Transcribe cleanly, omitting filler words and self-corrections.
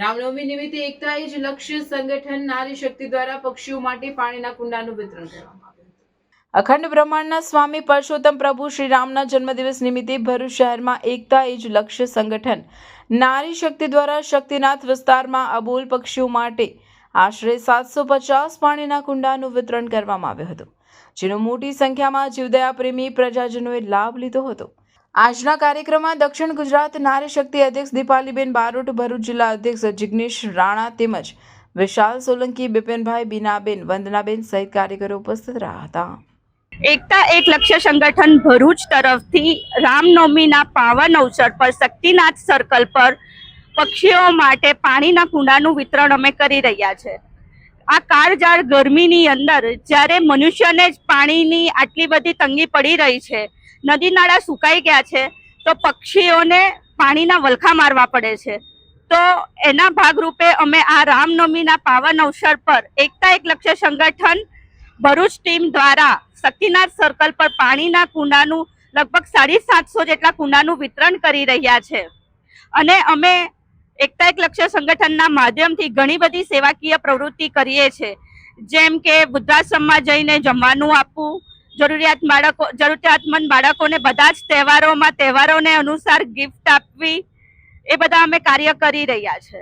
રામનવમી નિમિત્તે એકતા એ જ લક્ષ્ય સંગઠન નારી શક્તિ દ્વારા પક્ષીઓ માટે પાણીના કુંડાનું વિતરણ કરવામાં આવ્યું હતું। અખંડ બ્રહ્માંડના સ્વામી પરસોત્તમ પ્રભુ શ્રી રામના જન્મદિવસ નિમિત્તે ભરૂચ શહેરમાં એકતા એ જ લક્ષ્ય સંગઠન નારી શક્તિ દ્વારા શક્તિનાથ વિસ્તારમાં અબોલ પક્ષીઓ માટે આશરે 750 પાણીના કુંડાનું વિતરણ કરવામાં આવ્યું હતું, જેનો મોટી સંખ્યામાં જીવદયા પ્રેમી પ્રજાજનોએ લાભ લીધો હતો। આજના કાર્યક્રમમાં દક્ષિણ ગુજરાત નારી શક્તિ અધ્યક્ષ દીપાલીબેન બારોટ, ભરૂચ જિલ્લા અધ્યક્ષ જિગ્નેશ રાણા તેમજ વિશાલ સોલંકી, બિપિનભાઈ, બીનાબેન, વંદનાબેન સહિત કાર્યકરો ઉપસ્થિત રહ્યા હતા। એકતા એક લક્ષ્ય સંગઠન ભરૂચ તરફથી રામનવમીના પાવન અવસર પર શક્તિનાથ સર્કલ પર પક્ષીઓ માટે પાણીના કુંડાનું વિતરણ અમે કરી રહ્યા છે। આ કાળઝાળ ગરમીની અંદર જ્યારે મનુષ્યને જ પાણીની આટલી બધી તંગી પડી રહી છે, નદી નાળા સુકાઈ ગયા છે, તો પક્ષીઓને પાણીના વલખા મારવા પડે છે। તો એના ભાગરૂપે અમે આ રામનવમીના પાવન અવસર પર એકતા એક લક્ષ્ય સંગઠન ભરૂચ ટીમ દ્વારા શક્તિનાથ સર્કલ પર પાણીના કુંડાનું લગભગ 750 જેટલા કુંડાનું વિતરણ કરી રહ્યા છે। અને અમે એકતા એક લક્ષ્ય સંગઠનના માધ્યમથી ઘણી બધી સેવાકીય પ્રવૃત્તિ કરીએ છીએ, જેમ કે વૃદ્ધાશ્રમમાં જઈને જમવાનું આપવું, જરૂરિયાતમંદ બાળકોને બધા જ તહેવારોને અનુસાર ગિફ્ટ આપવી, એ બધા અમે કાર્ય કરી રહ્યા છે।